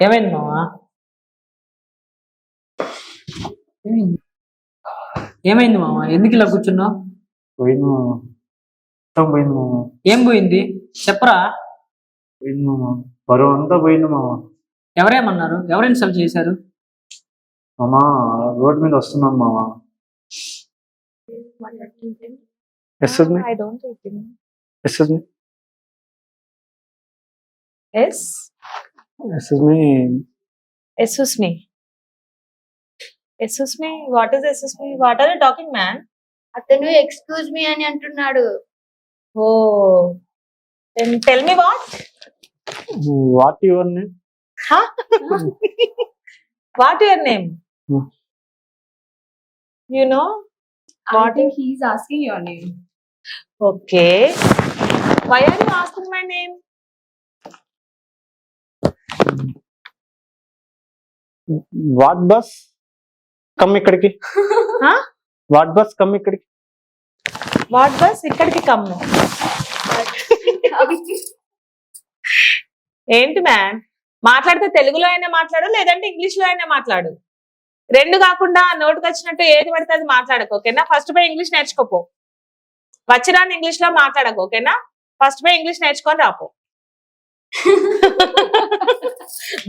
ఏమైంది మావా? ఏమైంది ఏమైంది మావా? ఎందుకు ఇలా కూర్చున్నావు? పోయింది మామ, మొత్తం పోయింది మామ. ఏం పోయింది చెప్పరా? పోయింది మామ, బరువు అంతా పోయింది మామ. ఎవరేమన్నారు? ఎవరు ఇన్సల్ట్ చేశారు? మామ రోడ్ మీద వస్తున్నాం మామ. Excuse me? I don't eat him. Excuse me? Yes? Excuse me? Excuse me. Excuse me? What is excuse me? What are you talking, man? అతను ఎక్స్క్యూజ్ మీ అని అంటున్నాడు. Oh. Then tell me what? What your name? Huh? What your name? Hmm. You know? I think he's asking your name. Okay. Why are you asking my name? What bus come ఇక్కడికి. Huh? What bus come ఇక్కడికి. What bus? ఇక్కడికి కమ్ము. ఏంటి man? మాట్లాడితే తెలుగులో అయినా మాట్లాడు, లేదంటే ఇంగ్లీష్ లో అయినా మాట్లాడు. రెండు కాకుండా నోటుకు వచ్చినట్టు ఏది పడితే అది మాట్లాడకు, ఓకేనా? ఫస్ట్ పోయి ఇంగ్లీష్ నేర్చుకోపో. వచ్చిరాని ఇంగ్లీష్ లో మాట్లాడకు, ఓకేనా? ఫస్ట్ పోయి ఇంగ్లీష్ నేర్చుకొని రాపో.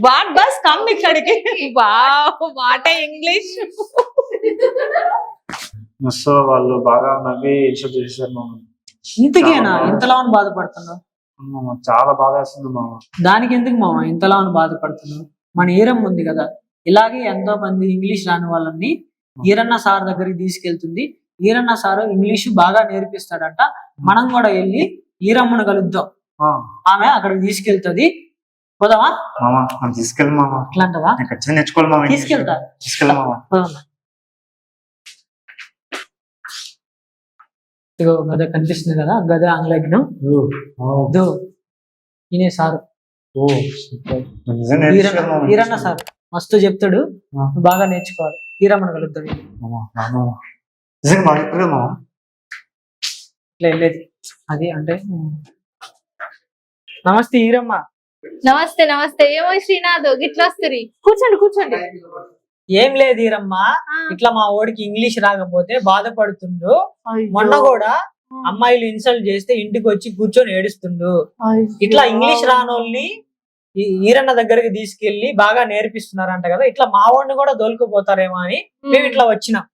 వాట్ బస్ కమ్ ఇక్కడికి. What English. సో వాళ్ళు బాగా నవ్వి ఇన్సల్ట్ చేశారు మామ. ఇంతకేనా ఇంతలా బాధపడుతున్నావు? మామ చాలా బాధ వేస్తుంది మామ. దానికి ఎందుకు మావా ఇంతలా బాధపడుతున్నావు? మన ఈరమ్మ ఉంది కదా, ఇలాగే ఎంతో మంది ఇంగ్లీష్ రాని వాళ్ళని ఈరన్న సార్ దగ్గరికి తీసుకెళ్తుంది. ఈరన్న సార్ ఇంగ్లీష్ బాగా నేర్పిస్తాడంట. మనం కూడా వెళ్ళి ఈరమ్మను కలుద్దాం. ఆమె అక్కడికి తీసుకెళ్తుంది. పోదామా మామ? మనం తీసుకెళ్ళి మామ. అట్లా అంటవా? నేను ఖచ్చితంగా నేర్చుకోవాలి మామ. తీసుకెళ్తా. తీసుకెళ్ళి మామ. పోదామా? ఇగో గద కనిపిస్తుంది కదా, గద ఆంగ్లజ్ఞం. దో ఈయనే సారు. నిజంగా నేర్చుకోవాలి మామ. ఈరన్న సార్ మస్తు చెప్తాడు, నువ్వు బాగా నేర్చుకోవాలి. ఈరమ్మను కలుద్దాం. మామ, మామ. నిజంగా బాగా చెప్తాడు మామ. లేదు అది అంటే నమస్తే ఈరమ్మ. నమస్తే నమస్తే. ఏమో శ్రీనాథ్ గిట్లా వస్తుంది. కూర్చోండి కూర్చోండి. ఏం లేదు ఈరమ్మ, ఇట్లా మా ఓడికి ఇంగ్లీష్ రాకపోతే బాధపడుతుండు. మొన్న కూడా అమ్మాయిలు ఇన్సల్ట్ చేస్తే ఇంటికి వచ్చి కూర్చొని ఏడుస్తుండు. ఇట్లా ఇంగ్లీష్ రానోళ్ళని ఈరన్న దగ్గరికి తీసుకెళ్లి బాగా నేర్పిస్తున్నారంట కదా, ఇట్లా మా వాడిని కూడా దొరికిపోతారేమో అని మేము ఇట్లా వచ్చినాం.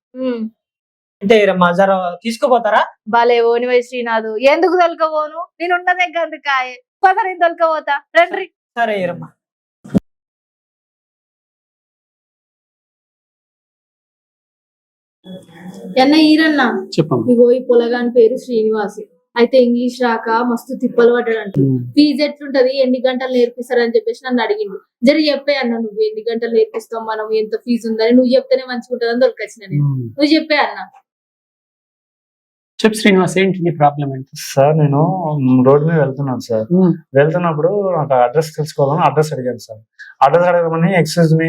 అంటే ఈరమ్మ జర తీసుకుపోతారా? బాలే ఓనివై శ్రీనాథ్, ఎందుకు దొలకపోను? నేను ఉన్న దగ్గర కాయ పద, నేను దొలకపోతా. రండి. సరే ఈరమ్మ. ఎన్న ఈరన్న చెప్పమ్మా. ఇగో ఈ పొలగాని పేరు శ్రీనివాస్. అయితే ఇంగ్లీష్ రాక మస్తు తిప్పలు పడ్డాడంట. ఫీజు ఎట్లుంటది, ఎన్ని గంటలు నేర్పిస్తారని చెప్పేసి నన్ను అడిగిండు. జరి చెప్పే అన్న, నువ్వు ఎన్ని గంటలు నేర్పిస్తావు, మనం ఎంత ఫీజు ఉందని నువ్వు చెప్తేనే మంచిగా ఉంటదని దొరికొచ్చిన నేను. నువ్వు చెప్పే అన్న. చెప్పు శ్రీనివాస్, ఏంటి నీ ప్రాబ్లం ఏంటి? సార్ నేను రోడ్ మీద వెళ్తున్నాను సార్. వెళ్తున్నప్పుడు నాకు అడ్రస్ తెలుసుకోవాలని అడ్రస్ అడిగాను సార్. అడ్రస్ అడగమని ఎక్స్క్యూజ్ మీ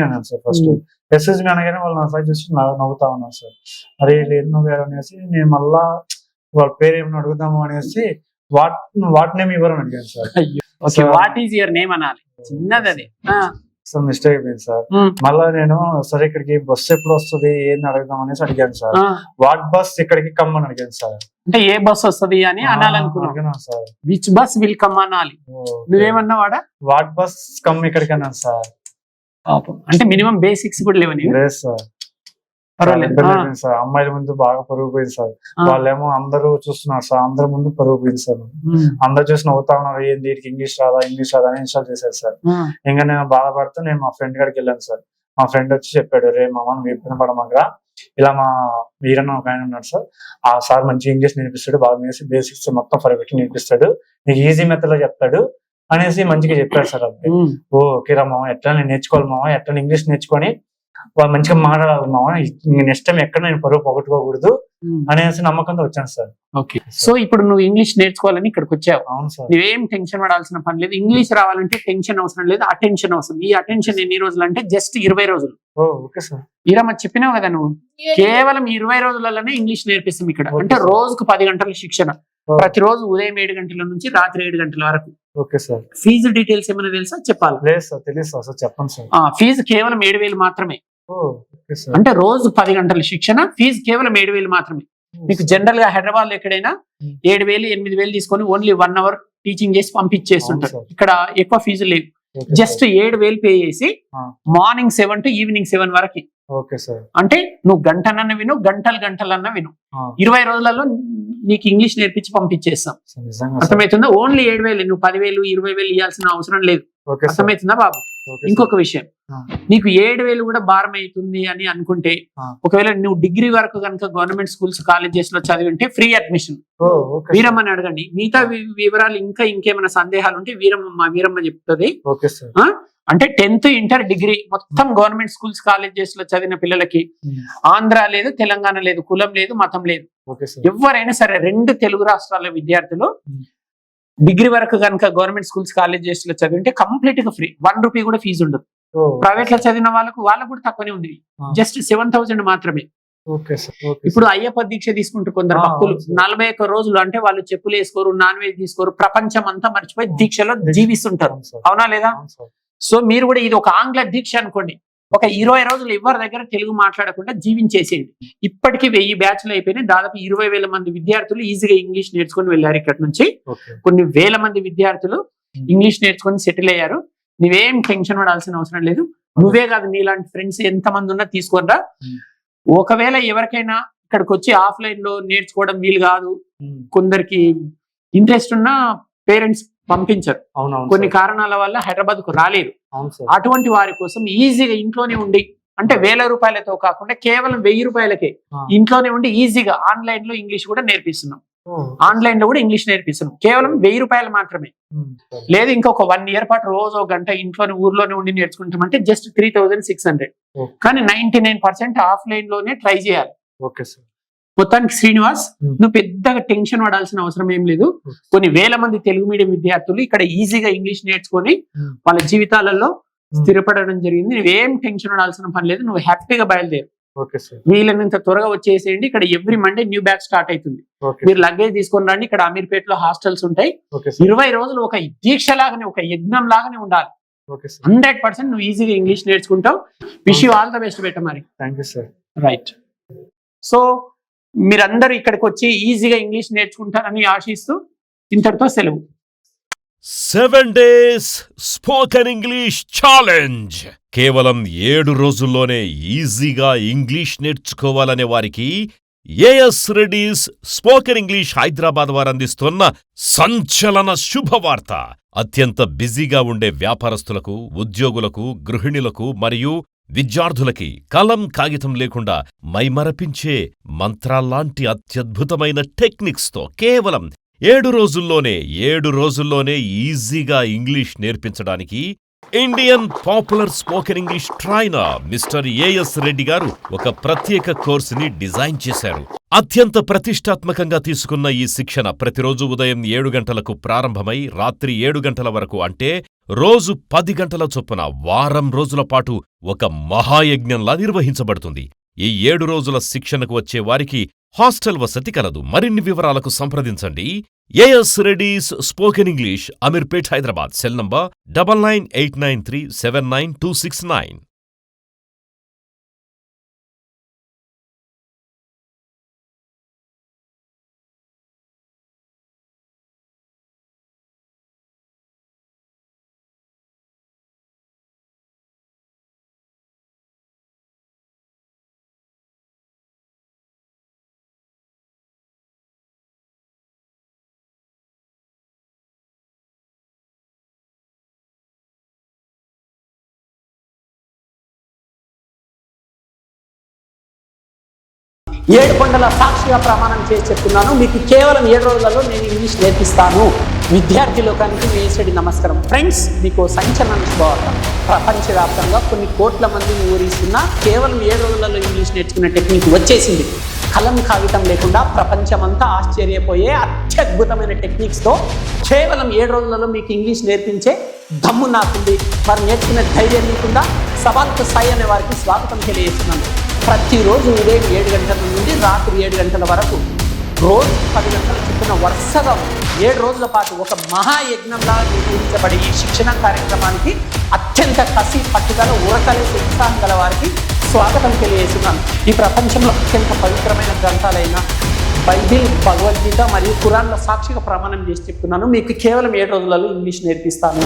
అన్నాను సార్. ఫస్ట్ ఎక్స్క్యూజ్ మీ అనగానే వాళ్ళు నా సైడ్ చూసి నవ్వుతా ఉన్నారు సార్. అరే లేదు నువ్వు అనేసి నేను మళ్ళా వాళ్ళ పేరు ఏమైనా అడుగుదాము అనేసి వాట్ నేమ్ ఇవ్వరని అడిగాను sir. What is your name అనాలి, చిన్నది అది. సార్ మిస్టేక్ అయిపోయింది సార్. మళ్ళా నేను సరే ఇక్కడికి బస్సు ఎప్పుడు వస్తుంది ఏంది అడుగుదాం అనేసి అడిగాను సార్. వాట్ బస్ ఇక్కడికి కమ్మని అడిగాను సార్. అంటే ఏ బస్ వస్తుంది అని అనాలనుకున్నాను sir. Which bus will come అనాలి. నువ్వేమన్నా వాడా? వాట్ బస్ కమ్ ఇక్కడికి అన్నాను సార్. అంటే మినిమం బేసిక్స్ కూడా లేవని. లేదు సార్. సార్ అమ్మాయిల ముందు బాగా పరుగు పోయింది సార్. వాళ్ళేమో అందరూ చూస్తున్నారు సార్, అందరి ముందు పరుగు పోయింది సార్. అందరు చూసి నవ్వుతా ఉన్నారు, ఏంది ఇంగ్లీష్ రాదా అని ఇన్స్టాల్ చేశారు సార్. ఇంకా నేను బాధపడుతూ నేను మా ఫ్రెండ్ కాడికి వెళ్ళాను సార్. మా ఫ్రెండ్ వచ్చి చెప్పాడు, రే మామ నువ్వు ఇబ్బంది పడమగరా, ఇలా మా వీరన్న ఒక ఆయన ఉన్నాడు సార్, ఆ సార్ మంచి ఇంగ్లీష్ నేర్పిస్తాడు, బాగా బేసిక్స్ మొత్తం పర్ఫెక్ట్ నేర్పిస్తాడు, నీకు ఈజీ మెథడ్ లో చెప్తాడు అనేసి మంచిగా చెప్పాడు సార్. అబ్బాయి ఓకే రా మామ, ఎట్లా నేను నేర్చుకోవాలి మామ, ఎట్లా ఇంగ్లీష్ నేర్చుకొని వాళ్ళు మంచిగా మాట్లాడాలి మామ, నెక్స్ట్ టైం ఎక్కడ నేను పరువు పోగొట్టుకోకూడదు అనేసి నమ్మకంతో వచ్చాను సార్. ఓకే, సో ఇప్పుడు నువ్వు ఇంగ్లీష్ నేర్చుకోవాలని ఇక్కడికి వచ్చావు. అవును సార్. నువ్వేం టెన్షన్ పడాల్సిన పని లేదు. ఇంగ్లీష్ రావాలంటే టెన్షన్ అవసరం లేదు, అటెన్షన్ అవసరం. ఈ అటెన్షన్ ఎన్ని రోజులు అంటే జస్ట్ 20 రోజులు. Okay sir. ఈరమ్మ చెప్పినావు కదా, నువ్వు కేవలం 20 రోజులలోనే ఇంగ్లీష్ నేర్పిస్తాం ఇక్కడ. అంటే రోజుకు 10 గంటల శిక్షణ, ప్రతిరోజు ఉదయం 7 గంటల నుంచి రాత్రి 7 గంటల వరకు. Okay sir. ఫీజు డీటెయిల్స్ ఏమైనా తెలుసా చెప్పాలి. లేదు సార్, తెలియదు సార్. సార్ చెప్పండి సార్. ఫీజు కేవలం 7,000 మాత్రమే. Okay sir. అంటే రోజు 10 గంటల శిక్షణ, ఫీజు కేవలం 7,000 మాత్రమే. మీకు జనరల్ గా హైదరాబాద్ లో ఎక్కడైనా 7,000 8,000 తీసుకొని ఓన్లీ 1 hour టీచింగ్ చేసి పంపించేస్తుంటారు. ఇక్కడ ఎక్కువ ఫీజు లేవు. జస్ట్ 7,000 పే చేసి మార్నింగ్ 7 to ఈవినింగ్ 7 వరకు. Okay sir. అంటే నువ్వు గంటనన్న విను, గంటలన్నా విను, 20 రోజులలో నీకు ఇంగ్లీష్ నేర్పించి పంపించేస్తాం. అర్థమవుతుందా? ఓన్లీ 7,000, నువ్వు 10,000 20,000 ఇవ్వాల్సిన అవసరం లేదు. అర్థమవుతుందా బాబు? ఇంకొక విషయం, నీకు 7,000 కూడా భారం అవుతుంది అని అనుకుంటే, ఒకవేళ నువ్వు డిగ్రీ వరకు కనుక గవర్నమెంట్ స్కూల్స్ కాలేజెస్ లో చదివి ఉంటే ఫ్రీ అడ్మిషన్. వీరమ్మని అడగండి. మిగతా వివరాలు ఇంకేమైనా సందేహాలు ఉంటే వీరమ్మ చెప్తుంది. అంటే 10th ఇంటర్ డిగ్రీ మొత్తం గవర్నమెంట్ స్కూల్స్ కాలేజెస్ లో చదివిన పిల్లలకి ఆంధ్ర లేదు, తెలంగాణ లేదు, కులం లేదు, మతం లేదు, ఎవరైనా సరే 2 తెలుగు రాష్ట్రాల విద్యార్థులు డిగ్రీ వరకు కనుక గవర్నమెంట్ స్కూల్స్ కాలేజెస్ లో చదివింటే కంప్లీట్ గా ఫ్రీ. 1 రూపీ కూడా ఫీజు ఉండదు. ప్రైవేట్ లో చదివిన వాళ్ళకు కూడా తక్కువనే ఉంది. జస్ట్ 7,000 మాత్రమే. ఇప్పుడు అయ్యప్ప దీక్ష తీసుకుంటూ కొందరు భక్తులు 41 రోజులు, అంటే వాళ్ళు చెప్పులు వేసుకోరు, నాన్ వెజ్ తీసుకోరు, ప్రపంచం అంతా మర్చిపోయి దీక్షలో జీవిస్తుంటారు. అవునా లేదా? సో మీరు కూడా ఇది ఒక ఆంగ్ల దీక్ష అనుకోండి. ఒక 20 రోజులు ఎవరి దగ్గర తెలుగు మాట్లాడకుండా జీవించేసేయండి. ఇప్పటికీ 1000 బ్యాచ్లు అయిపోయినాయి. దాదాపు 20,000 మంది విద్యార్థులు ఈజీగా ఇంగ్లీష్ నేర్చుకుని వెళ్ళారు. ఇక్కడ నుంచి కొన్ని వేల మంది విద్యార్థులు ఇంగ్లీష్ నేర్చుకుని సెటిల్ అయ్యారు. నువ్వేం టెన్షన్ పడాల్సిన అవసరం లేదు. నువ్వే కాదు, నీలాంటి ఫ్రెండ్స్ ఎంతమంది ఉన్నా తీసుకోరా. ఒకవేళ ఎవరికైనా ఇక్కడికి వచ్చి ఆఫ్లైన్ లో నేర్చుకోవడం వీలు కాదు, కొందరికి ఇంట్రెస్ట్ ఉన్న పేరెంట్స్ పంపించరు, కొన్ని కారణాల వల్ల హైదరాబాద్ కు రాలేరు. అటువంటి వారి కోసం ఈజీగా ఇంట్లోనే ఉండి, అంటే 1,000 రూపాయలతో కాకుండా కేవలం 1000 రూపాయలకే ఇంట్లోనే ఉండి ఈజీగా ఆన్లైన్ లో ఇంగ్లీష్ కూడా నేర్పిస్తున్నాం. ఆన్లైన్ లో కూడా ఇంగ్లీష్ నేర్పిస్తున్నాం. కేవలం 1000 రూపాయలు మాత్రమే. లేదు ఇంకొక 1 year పాటు రోజు 1 గంట ఇంట్లోనే ఊర్లోనే ఉండి నేర్చుకుంటామంటే జస్ట్ 3,600. కానీ 99% ఆఫ్లైన్ లోనే ట్రై చేయాలి. మొత్తానికి శ్రీనివాస్, నువ్వు పెద్దగా టెన్షన్ పడాల్సిన అవసరం ఏం లేదు. కొన్ని వేల మంది తెలుగు మీడియం విద్యార్థులు ఇక్కడ ఈజీగా ఇంగ్లీష్ నేర్చుకొని వాళ్ళ జీవితాలలో స్థిరపడడం జరిగింది. నువ్వేం టెన్షన్ పడాల్సిన పని లేదు. నువ్వు హ్యాపీగా బయలుదేరు. వీలైనంత త్వరగా వచ్చేసేయండి. ఇక్కడ every Monday new batch start అవుతుంది. మీరు లగేజ్ తీసుకొని రండి. ఇక్కడ అమీర్పేటలో హాస్టల్స్ ఉంటాయి. 20 రోజులు ఒక దీక్ష లాగానే, ఒక యజ్ఞం లాగానే ఉండాలి. 100% నువ్వు ఈజీగా ఇంగ్లీష్ నేర్చుకుంటావు. Wish you all the best బెట. మరి రైట్. సో మీరందరూ ఇక్కడికి వచ్చి ఈజీగా ఇంగ్లీష్ నేర్చుకుంటారని ఆశిస్తూ ఇంతటితో సెలవు. 7 days స్పోకెన్ ఇంగ్లీష్ ఛాలెంజ్. కేవలం 7 రోజుల్లోనే ఈజీగా ఇంగ్లీష్ నేర్చుకోవాలనే వారికి AS Reddy's spoken English Hyderabad వారు అందిస్తున్న సంచలన శుభవార్త. అత్యంత బిజీగా ఉండే వ్యాపారస్తులకు, ఉద్యోగులకు, గృహిణులకు మరియు విద్యార్థులకి కలం కాగితం లేకుండా మైమరపించే మంత్రాల్లాంటి అత్యద్భుతమైన టెక్నిక్స్తో కేవలం 7 రోజుల్లోనే ఈజీగా ఇంగ్లీష్ నేర్పించడానికి Indian popular spoken English trainer mister AS Reddy garu ఒక ప్రత్యేక కోర్సుని డిజైన్ చేశారు. అత్యంత ప్రతిష్టాత్మకంగా తీసుకున్న ఈ శిక్షణ ప్రతిరోజు ఉదయం 7 గంటలకు ప్రారంభమై రాత్రి 7 గంటల వరకు, అంటే రోజు 10 గంటల చొప్పున వారం రోజుల పాటు ఒక మహాయజ్ఞంలా నిర్వహించబడుతుంది. ఈ 7 రోజుల శిక్షణకు వచ్చే వారికి హాస్టల్ వసతి కలదు. మరిన్ని వివరాలకు సంప్రదించండి. AS Reddy's spoken English, Ameerpet, Hyderabad. Cell number 9989379269. ఏడు కొండల సాక్షిగా ప్రమాణం చేసి చెప్తున్నాను, మీకు కేవలం 7 రోజులలో నేను ఇంగ్లీష్ నేర్పిస్తాను. విద్యార్థి లోకానికి వేసడి నమస్కారం. ఫ్రెండ్స్, మీకు సంచలన శుభవార్త. ప్రపంచవ్యాప్తంగా కొన్ని కోట్ల మందిని ఊరిస్తున్నా కేవలం 7 రోజులలో ఇంగ్లీష్ నేర్చుకునే టెక్నిక్ వచ్చేసింది. కలం కాగితం లేకుండా ప్రపంచమంతా ఆశ్చర్యపోయే అత్యద్భుతమైన టెక్నిక్స్తో కేవలం 7 రోజులలో మీకు ఇంగ్లీష్ నేర్పించే దమ్ము నాకుంది. వారు నేర్చుకునే ధైర్యం లేకుండా సవాల్కు సాయి అనే వారికి స్వాగతం తెలియజేస్తున్నాను. ప్రతిరోజు ఉదయం 7 గంటల నుండి రాత్రి 7 గంటల వరకు రోజు 10 గంటల చొప్పున వరుసగా 7 రోజుల పాటు ఒక మహాయజ్ఞంలా నిర్వహించబడే ఈ శిక్షణ కార్యక్రమానికి అత్యంత కసి పట్టుదల ఉరకలేసే ఉత్సాహం గల వారికి స్వాగతం తెలియజేస్తున్నాను. ఈ ప్రపంచంలో అత్యంత పవిత్రమైన గ్రంథాలైన బైబిల్, భగవద్గీత మరియు ఖురాన్ల సాక్షిగా ప్రమాణం చేసి చెప్తున్నాను, మీకు కేవలం 7 రోజులలో ఇంగ్లీష్ నేర్పిస్తాను.